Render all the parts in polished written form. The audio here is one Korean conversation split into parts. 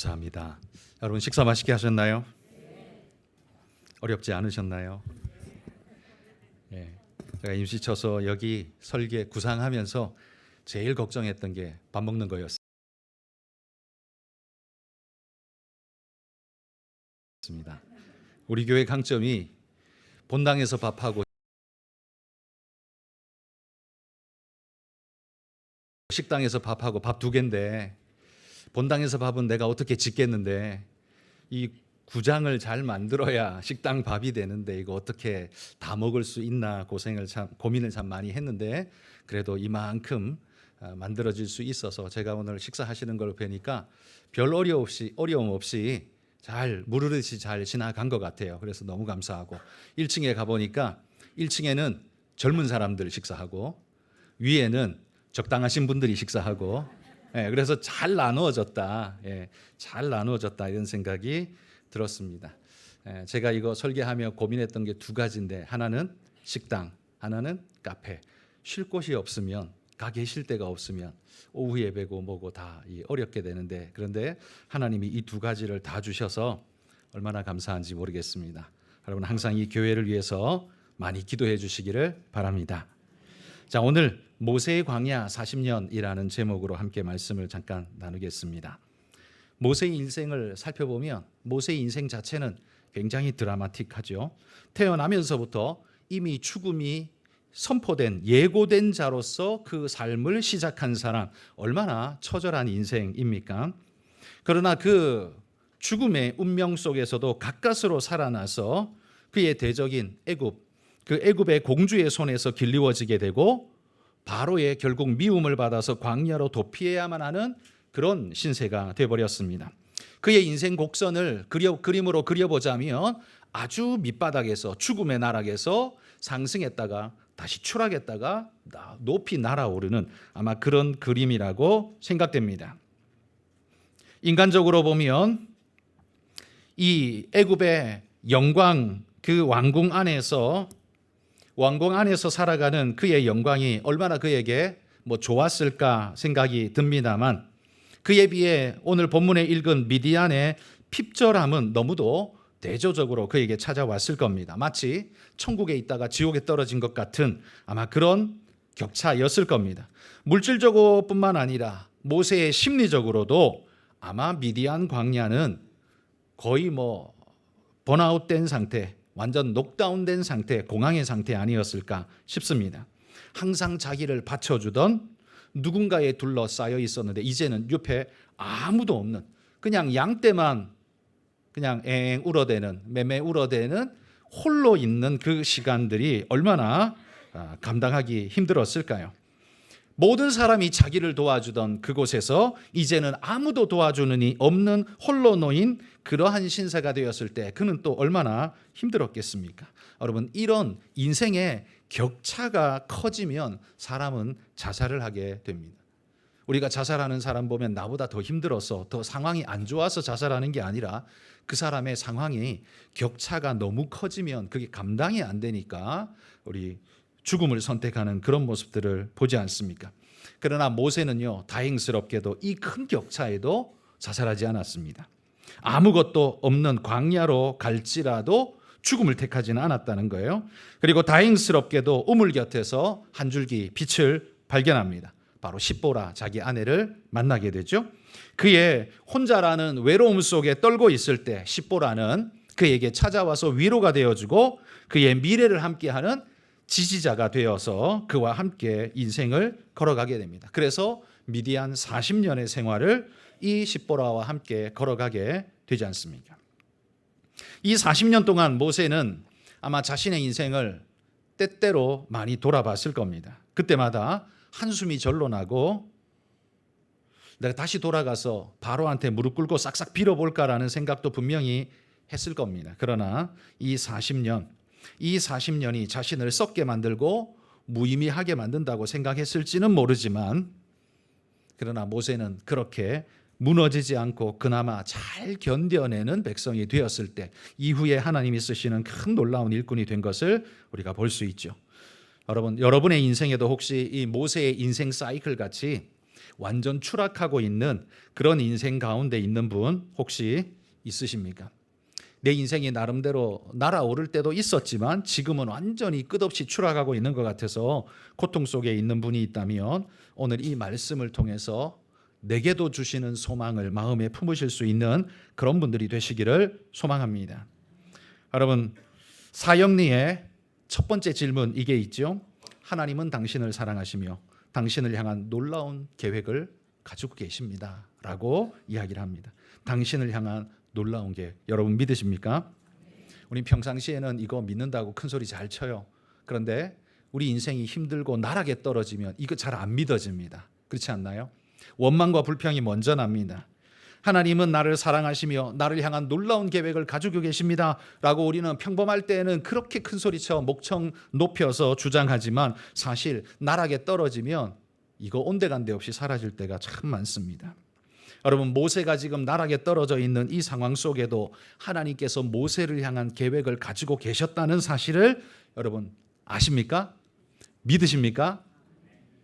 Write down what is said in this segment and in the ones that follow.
감사합니다. 여러분 식사 맛있게 하셨나요? 어렵지 않으셨나요? 예, 제가 임시쳐서 여기 설계 구상하면서 제일 걱정했던 게 밥 먹는 거였습니다. 우리 교회 강점이 본당에서 밥하고 식당에서 밥하고 밥 두 개인데, 본당에서 밥은 내가 어떻게 짓겠는데 이 구장을 잘 만들어야 식당 밥이 되는데 이거 어떻게 다 먹을 수 있나 고민을 참 많이 했는데, 그래도 이만큼 만들어질 수 있어서 제가 오늘 식사하시는 걸 뵈니까 별 어려움 없이 잘 무르르시 잘 지나간 것 같아요. 그래서 너무 감사하고, 1층에 가보니까 1층에는 젊은 사람들 식사하고 위에는 적당하신 분들이 식사하고, 그래서 잘 나누어졌다, 잘 나누어졌다 이런 생각이 들었습니다. 제가 이거 설계하며 고민했던 게 두 가지인데, 하나는 식당, 하나는 카페. 쉴 곳이 없으면, 가게 쉴 데가 없으면 오후 예배고 뭐고 다 어렵게 되는데, 그런데 하나님이 이 두 가지를 다 주셔서 얼마나 감사한지 모르겠습니다. 여러분 항상 이 교회를 위해서 많이 기도해 주시기를 바랍니다. 자, 오늘 모세의 광야 40년이라는 제목으로 함께 말씀을 잠깐 나누겠습니다. 모세의 인생을 살펴보면 모세의 인생 자체는 굉장히 드라마틱하죠. 태어나면서부터 이미 죽음이 선포된, 예고된 자로서 그 삶을 시작한 사람, 얼마나 처절한 인생입니까? 그러나 그 죽음의 운명 속에서도 가까스로 살아나서 그의 대적인 애굽, 그 애굽의 공주의 손에서 길리워지게 되고, 바로의 결국 미움을 받아서 광야로 도피해야만 하는 그런 신세가 되어버렸습니다. 그의 인생 곡선을 그림으로 그려보자면 아주 밑바닥에서, 죽음의 나락에서 상승했다가 다시 추락했다가 높이 날아오르는 아마 그런 그림이라고 생각됩니다. 인간적으로 보면 이 애굽의 영광, 그 왕궁 안에서 살아가는 그의 영광이 얼마나 그에게 좋았을까 생각이 듭니다만, 그에 비해 오늘 본문에 읽은 미디안의 핍절함은 너무도 대조적으로 그에게 찾아왔을 겁니다. 마치 천국에 있다가 지옥에 떨어진 것 같은 아마 그런 격차였을 겁니다. 물질적으로뿐만 아니라 모세의 심리적으로도 아마 미디안 광야는 거의 번아웃된 상태, 완전 녹다운된 상태, 공황의 상태 아니었을까 싶습니다. 항상 자기를 받쳐주던 누군가에 둘러싸여 있었는데 이제는 옆에 아무도 없는, 그냥 양떼만 그냥 앵 울어대는, 매매 울어대는 홀로 있는 그 시간들이 얼마나 감당하기 힘들었을까요? 모든 사람이 자기를 도와주던 그곳에서 이제는 아무도 도와주는 이 없는 홀로 놓인 그러한 신세가 되었을 때 그는 또 얼마나 힘들었겠습니까? 여러분, 이런 인생의 격차가 커지면 사람은 자살을 하게 됩니다. 우리가 자살하는 사람 보면 나보다 더 힘들어서, 더 상황이 안 좋아서 자살하는 게 아니라 그 사람의 상황이 격차가 너무 커지면 그게 감당이 안 되니까 우리 죽음을 선택하는 그런 모습들을 보지 않습니까? 그러나 모세는요, 다행스럽게도 이 큰 격차에도 자살하지 않았습니다. 아무것도 없는 광야로 갈지라도 죽음을 택하지는 않았다는 거예요. 그리고 다행스럽게도 우물 곁에서 한 줄기 빛을 발견합니다. 바로 십보라, 자기 아내를 만나게 되죠. 그의 혼자라는 외로움 속에 떨고 있을 때 십보라는 그에게 찾아와서 위로가 되어주고 그의 미래를 함께하는 지지자가 되어서 그와 함께 인생을 걸어가게 됩니다. 그래서 미디안 40년의 생활을 이 십보라와 함께 걸어가게 되지 않습니까? 이 40년 동안 모세는 아마 자신의 인생을 때때로 많이 돌아봤을 겁니다. 그때마다 한숨이 절로 나고 내가 다시 돌아가서 바로한테 무릎 꿇고 싹싹 빌어볼까라는 생각도 분명히 했을 겁니다. 그러나 이 40년이 자신을 썩게 만들고 무의미하게 만든다고 생각했을지는 모르지만, 그러나 모세는 그렇게 무너지지 않고 그나마 잘 견뎌내는 백성이 되었을 때 이후에 하나님이 쓰시는 큰 놀라운 일꾼이 된 것을 우리가 볼 수 있죠. 여러분의 인생에도 혹시 이 모세의 인생 사이클 같이 완전 추락하고 있는 그런 인생 가운데 있는 분 혹시 있으십니까? 내 인생이 나름대로 날아오를 때도 있었지만 지금은 완전히 끝없이 추락하고 있는 것 같아서 고통 속에 있는 분이 있다면 오늘 이 말씀을 통해서 내게도 주시는 소망을 마음에 품으실 수 있는 그런 분들이 되시기를 소망합니다. 여러분, 사형리의 첫 번째 질문 이게 있죠. 하나님은 당신을 사랑하시며 당신을 향한 놀라운 계획을 가지고 계십니다 라고 이야기를 합니다. 당신을 향한 놀라운 계획, 여러분 믿으십니까? 우리 평상시에는 이거 믿는다고 큰 소리 잘 쳐요. 그런데 우리 인생이 힘들고 나락에 떨어지면 이거 잘 안 믿어집니다. 그렇지 않나요? 원망과 불평이 먼저 납니다. 하나님은 나를 사랑하시며 나를 향한 놀라운 계획을 가지고 계십니다 라고 우리는 평범할 때는 그렇게 큰 소리쳐 목청 높여서 주장하지만 사실 나락에 떨어지면 이거 온데간데 없이 사라질 때가 참 많습니다. 여러분, 모세가 지금 나락에 떨어져 있는 이 상황 속에도 하나님께서 모세를 향한 계획을 가지고 계셨다는 사실을 여러분 아십니까? 믿으십니까?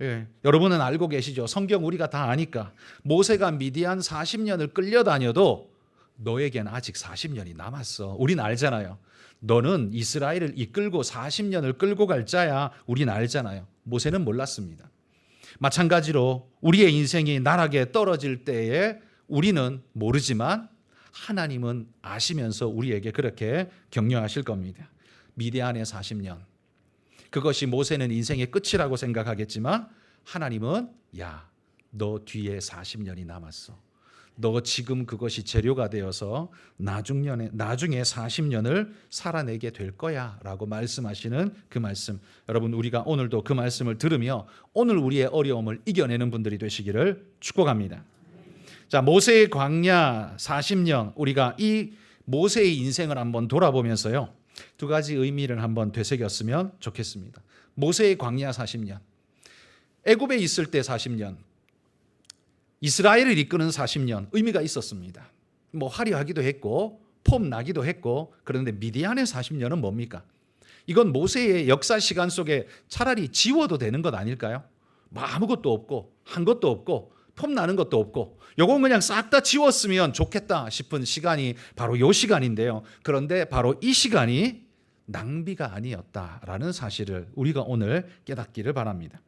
예, 여러분은 알고 계시죠? 성경 우리가 다 아니까. 모세가 미디안 40년을 끌려다녀도 너에게는 아직 40년이 남았어. 우린 알잖아요. 너는 이스라엘을 이끌고 40년을 끌고 갈 자야. 우린 알잖아요. 모세는 몰랐습니다. 마찬가지로 우리의 인생이 나락에 떨어질 때에 우리는 모르지만 하나님은 아시면서 우리에게 그렇게 격려하실 겁니다. 미디안의 40년. 그것이 모세는 인생의 끝이라고 생각하겠지만 하나님은 야, 너 뒤에 40년이 남았어. 너 지금 그것이 재료가 되어서 나중에 40년을 살아내게 될 거야 라고 말씀하시는 그 말씀. 여러분, 우리가 오늘도 그 말씀을 들으며 오늘 우리의 어려움을 이겨내는 분들이 되시기를 축복합니다. 자, 모세의 광야 40년, 우리가 이 모세의 인생을 한번 돌아보면서요, 두 가지 의미를 한번 되새겼으면 좋겠습니다. 모세의 광야 40년, 애굽에 있을 때 40년, 이스라엘을 이끄는 40년 의미가 있었습니다. 뭐 화려하기도 했고 폼 나기도 했고. 그런데 미디안의 40년은 뭡니까? 이건 모세의 역사 시간 속에 차라리 지워도 되는 것 아닐까요? 뭐 아무것도 없고 한 것도 없고 폼 나는 것도 없고 요건 그냥 싹 다 지웠으면 좋겠다 싶은 시간이 바로 이 시간인데요. 그런데 바로 이 시간이 낭비가 아니었다라는 사실을 우리가 오늘 깨닫기를 바랍니다.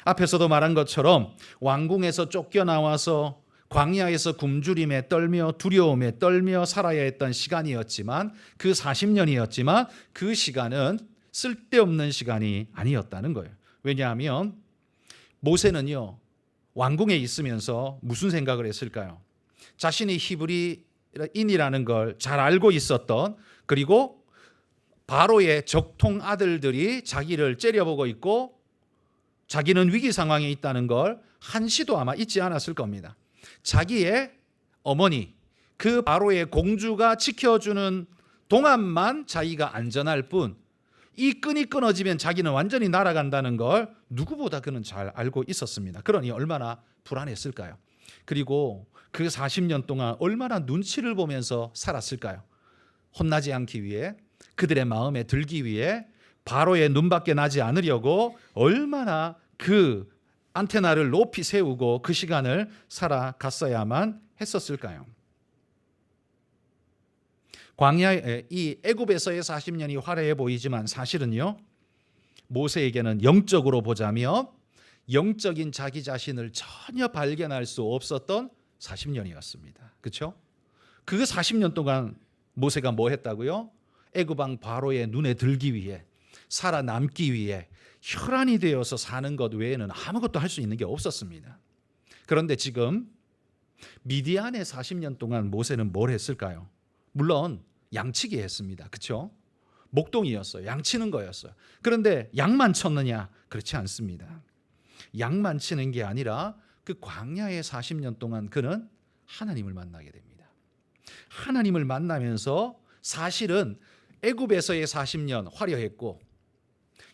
앞에서도 말한 것처럼 왕궁에서 쫓겨나와서 광야에서 굶주림에 떨며 두려움에 떨며 살아야 했던 시간이었지만 그 40년이었지만 그 시간은 쓸데없는 시간이 아니었다는 거예요. 왜냐하면 모세는요, 왕궁에 있으면서 무슨 생각을 했을까요? 자신이 히브리인이라는 걸 잘 알고 있었던, 그리고 바로의 적통 아들들이 자기를 째려보고 있고 자기는 위기 상황에 있다는 걸 한시도 아마 잊지 않았을 겁니다. 자기의 어머니, 그 바로의 공주가 지켜주는 동안만 자기가 안전할 뿐, 이 끈이 끊어지면 자기는 완전히 날아간다는 걸 누구보다 그는 잘 알고 있었습니다. 그러니 얼마나 불안했을까요? 그리고 그 40년 동안 얼마나 눈치를 보면서 살았을까요? 혼나지 않기 위해, 그들의 마음에 들기 위해, 바로의 눈밖에 나지 않으려고 얼마나 그 안테나를 높이 세우고 그 시간을 살아갔어야만 했었을까요? 광야의 이 애굽에서의 40년이 화려해 보이지만 사실은요, 모세에게는 영적으로 보자면 영적인 자기 자신을 전혀 발견할 수 없었던 40년이었습니다. 그렇죠? 그 40년 동안 모세가 뭐 했다고요? 애굽 왕 바로의 눈에 들기 위해, 살아남기 위해 혈안이 되어서 사는 것 외에는 아무것도 할 수 있는 게 없었습니다. 그런데 지금 미디안의 40년 동안 모세는 뭘 했을까요? 물론 양치기 했습니다. 그렇죠? 목동이었어요. 양치는 거였어요. 그런데 양만 쳤느냐? 그렇지 않습니다. 양만 치는 게 아니라 그 광야의 40년 동안 그는 하나님을 만나게 됩니다. 하나님을 만나면서 사실은 애굽에서의 40년 화려했고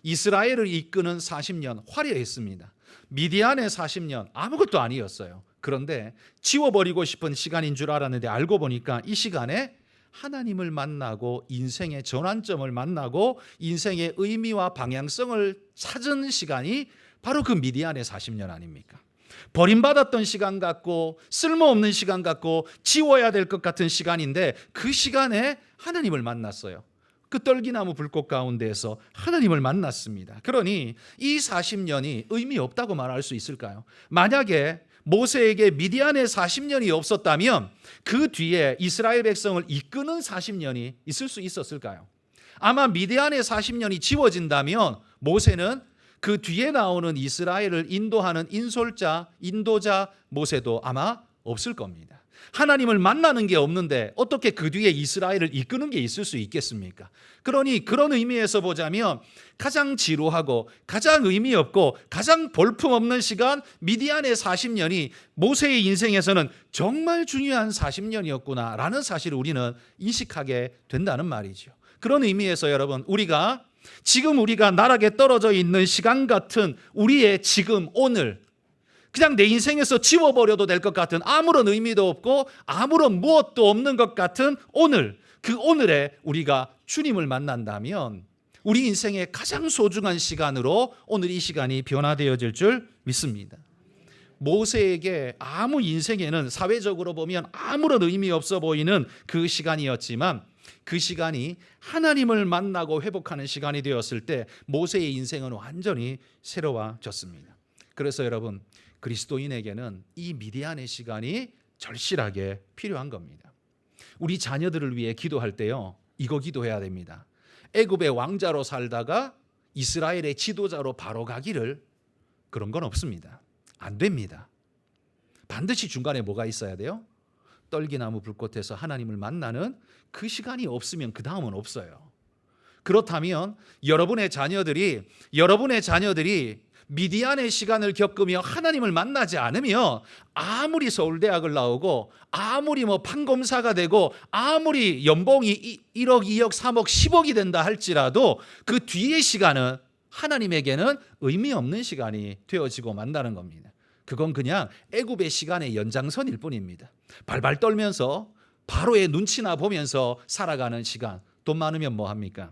이스라엘을 이끄는 40년 화려했습니다. 미디안의 40년 아무것도 아니었어요. 그런데 지워버리고 싶은 시간인 줄 알았는데 알고 보니까 이 시간에 하나님을 만나고 인생의 전환점을 만나고 인생의 의미와 방향성을 찾은 시간이 바로 그 미디안의 40년 아닙니까? 버림받았던 시간 같고 쓸모없는 시간 같고 지워야 될 것 같은 시간인데 그 시간에 하나님을 만났어요. 그 떨기나무 불꽃 가운데에서 하나님을 만났습니다. 그러니 이 40년이 의미 없다고 말할 수 있을까요? 만약에 모세에게 미디안의 40년이 없었다면 그 뒤에 이스라엘 백성을 이끄는 40년이 있을 수 있었을까요? 아마 미디안의 40년이 지워진다면 모세는 그 뒤에 나오는 이스라엘을 인도하는 인도자 모세도 아마 없을 겁니다. 하나님을 만나는 게 없는데 어떻게 그 뒤에 이스라엘을 이끄는 게 있을 수 있겠습니까? 그러니 그런 의미에서 보자면 가장 지루하고 가장 의미 없고 가장 볼품없는 시간 미디안의 40년이 모세의 인생에서는 정말 중요한 40년이었구나라는 사실을 우리는 인식하게 된다는 말이죠. 그런 의미에서 여러분, 지금 우리가 나락에 떨어져 있는 시간 같은 우리의 지금 오늘, 그냥 내 인생에서 지워버려도 될 것 같은 아무런 의미도 없고 아무런 무엇도 없는 것 같은 오늘, 그 오늘에 우리가 주님을 만난다면 우리 인생의 가장 소중한 시간으로 오늘 이 시간이 변화되어질 줄 믿습니다. 모세에게 아무 인생에는 사회적으로 보면 아무런 의미 없어 보이는 그 시간이었지만 그 시간이 하나님을 만나고 회복하는 시간이 되었을 때 모세의 인생은 완전히 새로워졌습니다. 그래서 여러분, 그리스도인에게는 이 미디안의 시간이 절실하게 필요한 겁니다. 우리 자녀들을 위해 기도할 때요, 이거 기도해야 됩니다. 애굽의 왕자로 살다가 이스라엘의 지도자로 바로 가기를, 그런 건 없습니다. 안 됩니다. 반드시 중간에 뭐가 있어야 돼요? 떨기나무 불꽃에서 하나님을 만나는 그 시간이 없으면 그 다음은 없어요. 그렇다면 여러분의 자녀들이 미디안의 시간을 겪으며 하나님을 만나지 않으면 아무리 서울대학을 나오고 아무리 판검사가 되고 아무리 연봉이 1억, 2억, 3억, 10억이 된다 할지라도 그 뒤의 시간은 하나님에게는 의미 없는 시간이 되어지고 만다는 겁니다. 그건 그냥 애굽의 시간의 연장선일 뿐입니다. 발발 떨면서 바로의 눈치나 보면서 살아가는 시간, 돈 많으면 뭐 합니까?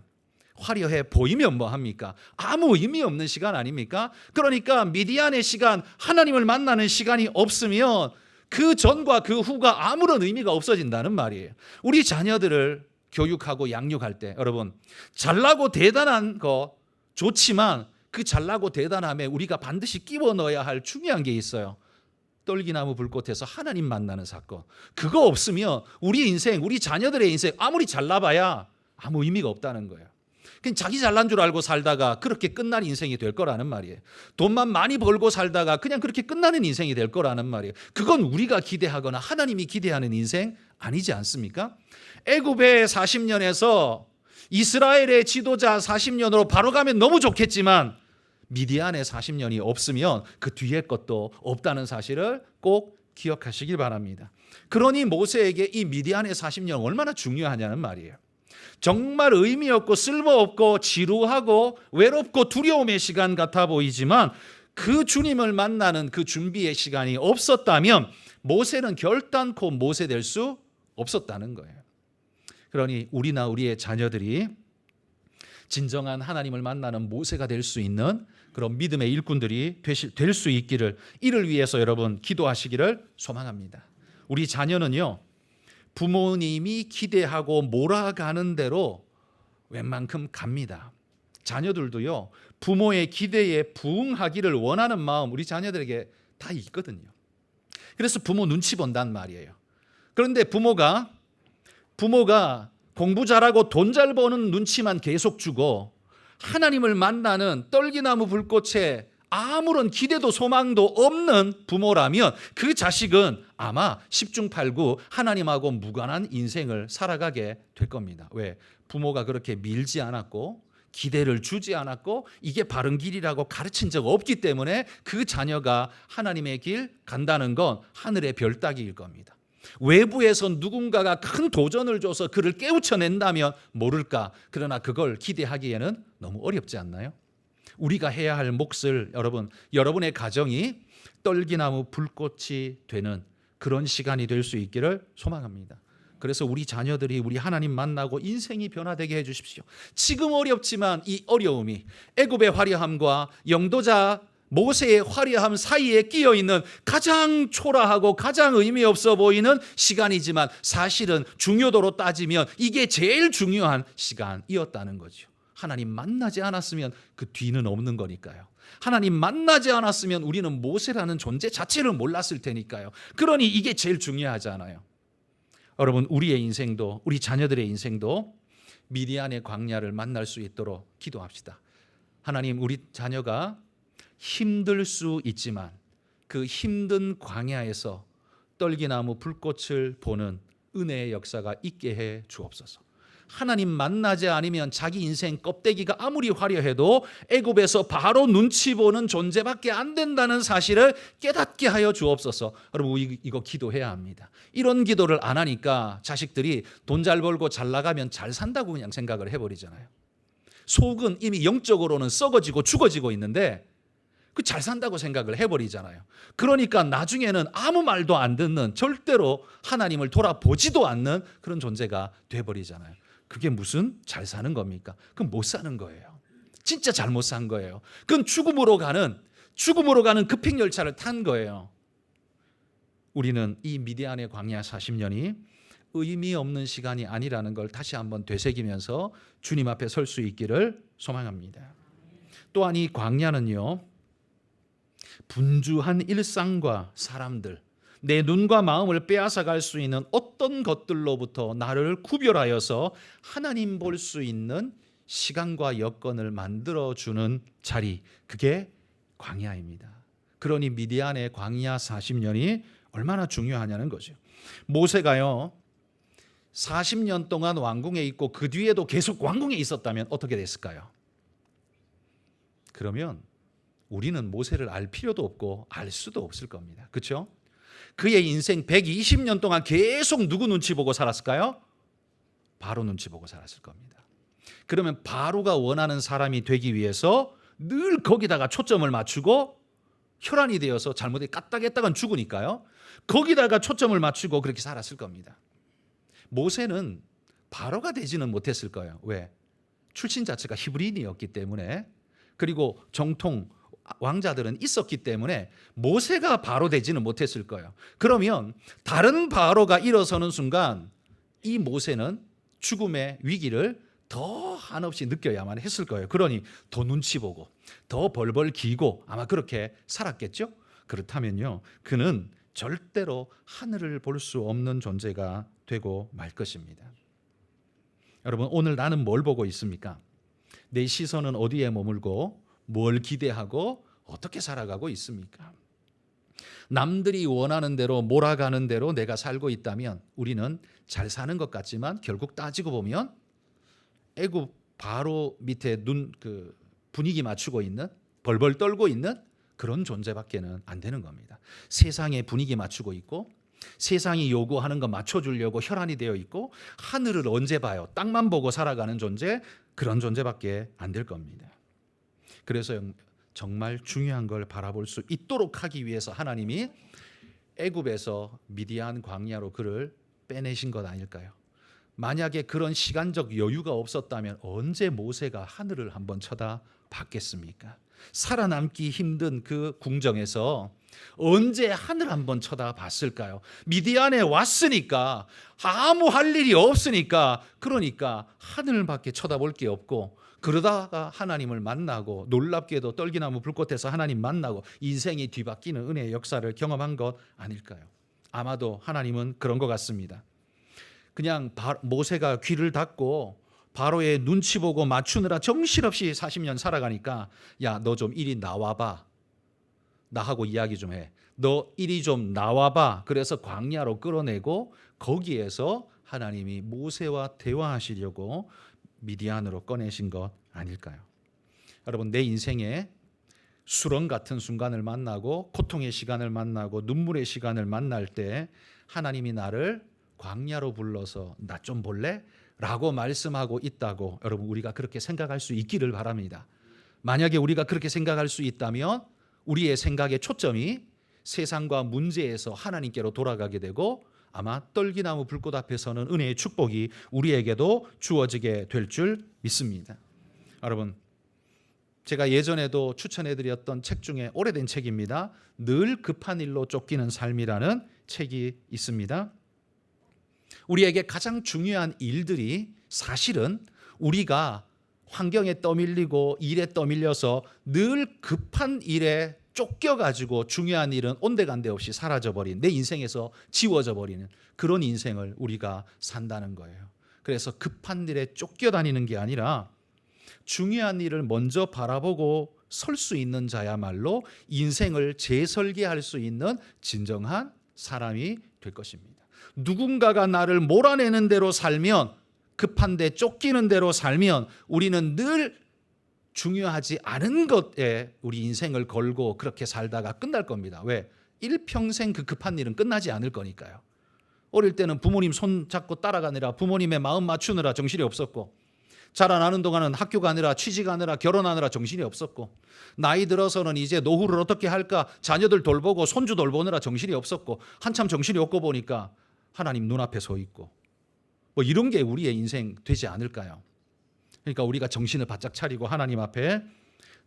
화려해 보이면 뭐 합니까? 아무 의미 없는 시간 아닙니까? 그러니까 미디안의 시간, 하나님을 만나는 시간이 없으면 그 전과 그 후가 아무런 의미가 없어진다는 말이에요. 우리 자녀들을 교육하고 양육할 때 여러분, 잘나고 대단한 거 좋지만 그 잘나고 대단함에 우리가 반드시 끼워 넣어야 할 중요한 게 있어요. 떨기나무 불꽃에서 하나님 만나는 사건. 그거 없으면 우리 인생, 우리 자녀들의 인생 아무리 잘나봐야 아무 의미가 없다는 거예요. 그냥 자기 잘난 줄 알고 살다가 그렇게 끝날 인생이 될 거라는 말이에요. 돈만 많이 벌고 살다가 그냥 그렇게 끝나는 인생이 될 거라는 말이에요. 그건 우리가 기대하거나 하나님이 기대하는 인생 아니지 않습니까? 애굽의 40년에서 이스라엘의 지도자 40년으로 바로 가면 너무 좋겠지만 미디안의 40년이 없으면 그 뒤에 것도 없다는 사실을 꼭 기억하시길 바랍니다. 그러니 모세에게 이 미디안의 40년 얼마나 중요하냐는 말이에요. 정말 의미 없고 쓸모없고 지루하고 외롭고 두려움의 시간 같아 보이지만 그 주님을 만나는 그 준비의 시간이 없었다면 모세는 결단코 모세 될 수 없었다는 거예요. 그러니 우리나 우리의 자녀들이 진정한 하나님을 만나는 모세가 될 수 있는 그런 믿음의 일꾼들이 될 수 있기를, 이를 위해서 여러분 기도하시기를 소망합니다. 우리 자녀는요, 부모님이 기대하고 몰아가는 대로 웬만큼 갑니다. 자녀들도요, 부모의 기대에 부응하기를 원하는 마음 우리 자녀들에게 다 있거든요. 그래서 부모 눈치 본단 말이에요. 그런데 부모가 공부 잘하고 돈 잘 버는 눈치만 계속 주고 하나님을 만나는 떨기나무 불꽃에 아무런 기대도 소망도 없는 부모라면 그 자식은 아마 10중 8구 하나님하고 무관한 인생을 살아가게 될 겁니다. 왜? 부모가 그렇게 밀지 않았고 기대를 주지 않았고 이게 바른 길이라고 가르친 적 없기 때문에 그 자녀가 하나님의 길 간다는 건 하늘의 별 따기일 겁니다. 외부에서 누군가가 큰 도전을 줘서 그를 깨우쳐낸다면 모를까. 그러나 그걸 기대하기에는 너무 어렵지 않나요? 우리가 해야 할 몫을 여러분의 가정이 떨기나무 불꽃이 되는 그런 시간이 될 수 있기를 소망합니다. 그래서 우리 자녀들이 우리 하나님 만나고 인생이 변화되게 해주십시오. 지금 어렵지만 이 어려움이 애굽의 화려함과 영도자 모세의 화려함 사이에 끼어 있는 가장 초라하고 가장 의미 없어 보이는 시간이지만 사실은 중요도로 따지면 이게 제일 중요한 시간이었다는 거죠. 하나님 만나지 않았으면 그 뒤는 없는 거니까요. 하나님 만나지 않았으면 우리는 모세라는 존재 자체를 몰랐을 테니까요. 그러니 이게 제일 중요하잖아요. 여러분, 우리의 인생도, 우리 자녀들의 인생도 미디안의 광야를 만날 수 있도록 기도합시다. 하나님, 우리 자녀가 힘들 수 있지만 그 힘든 광야에서 떨기나무 불꽃을 보는 은혜의 역사가 있게 해 주옵소서. 하나님 만나지 않으면 자기 인생 껍데기가 아무리 화려해도 애굽에서 바로 눈치 보는 존재밖에 안 된다는 사실을 깨닫게 하여 주옵소서. 여러분, 이거 기도해야 합니다. 이런 기도를 안 하니까 자식들이 돈 잘 벌고 잘 나가면 잘 산다고 그냥 생각을 해버리잖아요. 속은 이미 영적으로는 썩어지고 죽어지고 있는데 그 잘 산다고 생각을 해버리잖아요. 그러니까 나중에는 아무 말도 안 듣는, 절대로 하나님을 돌아보지도 않는 그런 존재가 돼버리잖아요. 그게 무슨 잘 사는 겁니까? 그건 못 사는 거예요. 진짜 잘못 산 거예요. 그건 죽음으로 가는 급행열차를 탄 거예요. 우리는 이 미디안의 광야 40년이 의미 없는 시간이 아니라는 걸 다시 한번 되새기면서 주님 앞에 설 수 있기를 소망합니다. 또한 이 광야는요, 분주한 일상과 사람들, 내 눈과 마음을 빼앗아갈 수 있는 어떤 것들로부터 나를 구별하여서 하나님 볼 수 있는 시간과 여건을 만들어주는 자리, 그게 광야입니다. 그러니 미디안의 광야 40년이 얼마나 중요하냐는 거죠. 모세가요 40년 동안 왕궁에 있고 그 뒤에도 계속 왕궁에 있었다면 어떻게 됐을까요? 그러면 우리는 모세를 알 필요도 없고 알 수도 없을 겁니다. 그렇죠? 그의 인생 120년 동안 계속 누구 눈치 보고 살았을까요? 바로 눈치 보고 살았을 겁니다. 그러면 바로가 원하는 사람이 되기 위해서 늘 거기다가 초점을 맞추고 혈안이 되어서 잘못에 까딱했다간 죽으니까요. 거기다가 초점을 맞추고 그렇게 살았을 겁니다. 모세는 바로가 되지는 못했을 거예요. 왜? 출신 자체가 히브리인이었기 때문에, 그리고 정통 왕자들은 있었기 때문에 모세가 바로 되지는 못했을 거예요. 그러면 다른 바로가 일어서는 순간 이 모세는 죽음의 위기를 더 한없이 느껴야만 했을 거예요. 그러니 더 눈치 보고 더 벌벌 기고 아마 그렇게 살았겠죠. 그렇다면요, 그는 절대로 하늘을 볼 수 없는 존재가 되고 말 것입니다. 여러분, 오늘 나는 뭘 보고 있습니까? 내 시선은 어디에 머물고 뭘 기대하고 어떻게 살아가고 있습니까? 남들이 원하는 대로 몰아가는 대로 내가 살고 있다면 우리는 잘 사는 것 같지만 결국 따지고 보면 애굽 바로 밑에 분위기 맞추고 있는, 벌벌 떨고 있는 그런 존재밖에는 안 되는 겁니다. 세상에 분위기 맞추고 있고 세상이 요구하는 거 맞춰주려고 혈안이 되어 있고 하늘을 언제 봐요? 땅만 보고 살아가는 존재, 그런 존재밖에 안 될 겁니다. 그래서 정말 중요한 걸 바라볼 수 있도록 하기 위해서 하나님이 애굽에서 미디안 광야로 그를 빼내신 것 아닐까요? 만약에 그런 시간적 여유가 없었다면 언제 모세가 하늘을 한번 쳐다봤겠습니까? 살아남기 힘든 그 궁정에서 언제 하늘 한번 쳐다봤을까요? 미디안에 왔으니까, 아무 할 일이 없으니까, 그러니까 하늘밖에 쳐다볼 게 없고, 그러다가 하나님을 만나고 놀랍게도 떨기나무 불꽃에서 하나님 만나고 인생이 뒤바뀌는 은혜의 역사를 경험한 것 아닐까요? 아마도 하나님은 그런 것 같습니다. 그냥 모세가 귀를 닫고 바로의 눈치 보고 맞추느라 정신없이 40년 살아가니까, 야, 너 좀 이리 나와봐, 나하고 이야기 좀 해, 너 이리 좀 나와봐. 그래서 광야로 끌어내고 거기에서 하나님이 모세와 대화하시려고 미디안으로 꺼내신 것 아닐까요? 여러분, 내 인생에 수렁 같은 순간을 만나고 고통의 시간을 만나고 눈물의 시간을 만날 때 하나님이 나를 광야로 불러서 나 좀 볼래? 라고 말씀하고 있다고 여러분, 우리가 그렇게 생각할 수 있기를 바랍니다. 만약에 우리가 그렇게 생각할 수 있다면 우리의 생각의 초점이 세상과 문제에서 하나님께로 돌아가게 되고 아마 떨기나무 불꽃 앞에서는 은혜의 축복이 우리에게도 주어지게 될 줄 믿습니다. 여러분, 제가 예전에도 추천해드렸던 책 중에 오래된 책입니다. 늘 급한 일로 쫓기는 삶이라는 책이 있습니다. 우리에게 가장 중요한 일들이 사실은 우리가 환경에 떠밀리고 일에 떠밀려서 늘 급한 일에 쫓겨가지고 중요한 일은 온데간데 없이 사라져버린, 내 인생에서 지워져 버리는 그런 인생을 우리가 산다는 거예요. 그래서 급한 일에 쫓겨다니는 게 아니라 중요한 일을 먼저 바라보고 설 수 있는 자야말로 인생을 재설계할 수 있는 진정한 사람이 될 것입니다. 누군가가 나를 몰아내는 대로 살면, 급한데 쫓기는 대로 살면 우리는 늘 중요하지 않은 것에 우리 인생을 걸고 그렇게 살다가 끝날 겁니다. 왜? 일평생 그 급한 일은 끝나지 않을 거니까요. 어릴 때는 부모님 손 잡고 따라가느라, 부모님의 마음 맞추느라 정신이 없었고, 자라나는 동안은 학교 가느라, 취직하느라, 결혼하느라 정신이 없었고, 나이 들어서는 이제 노후를 어떻게 할까, 자녀들 돌보고 손주 돌보느라 정신이 없었고, 한참 정신이 없고 보니까 하나님 눈앞에 서 있고, 뭐 이런 게 우리의 인생 되지 않을까요? 그러니까 우리가 정신을 바짝 차리고 하나님 앞에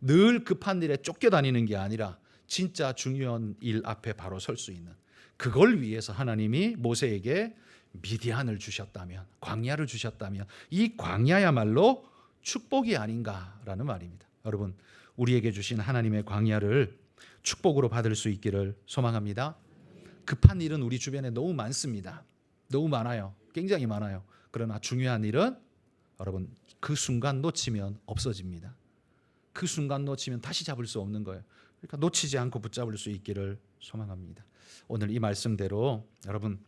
늘 급한 일에 쫓겨다니는 게 아니라 진짜 중요한 일 앞에 바로 설 수 있는, 그걸 위해서 하나님이 모세에게 미디안을 주셨다면, 광야를 주셨다면 이 광야야말로 축복이 아닌가라는 말입니다. 여러분, 우리에게 주신 하나님의 광야를 축복으로 받을 수 있기를 소망합니다. 급한 일은 우리 주변에 너무 많습니다. 너무 많아요. 굉장히 많아요. 그러나 중요한 일은 여러분 그 순간 놓치면 없어집니다. 그 순간 놓치면 다시 잡을 수 없는 거예요. 그러니까 놓치지 않고 붙잡을 수 있기를 소망합니다. 오늘 이 말씀대로 여러분,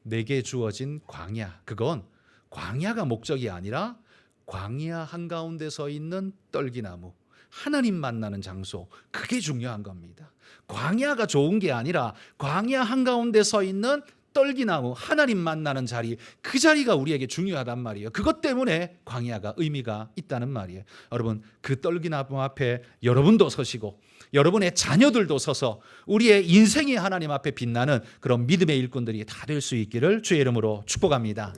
내게 주어진 광야, 그건 광야가 목적이 아니라 광야 한가운데 서 있는 떨기나무, 하나님 만나는 장소, 그게 중요한 겁니다. 광야가 좋은 게 아니라 광야 한가운데 서 있는 떨기나무, 하나님 만나는 자리, 그 자리가 우리에게 중요하단 말이에요. 그것 때문에 광야가 의미가 있다는 말이에요. 여러분, 그 떨기나무 앞에 여러분도 서시고 여러분의 자녀들도 서서 우리의 인생이 하나님 앞에 빛나는 그런 믿음의 일꾼들이 다 될 수 있기를 주의 이름으로 축복합니다.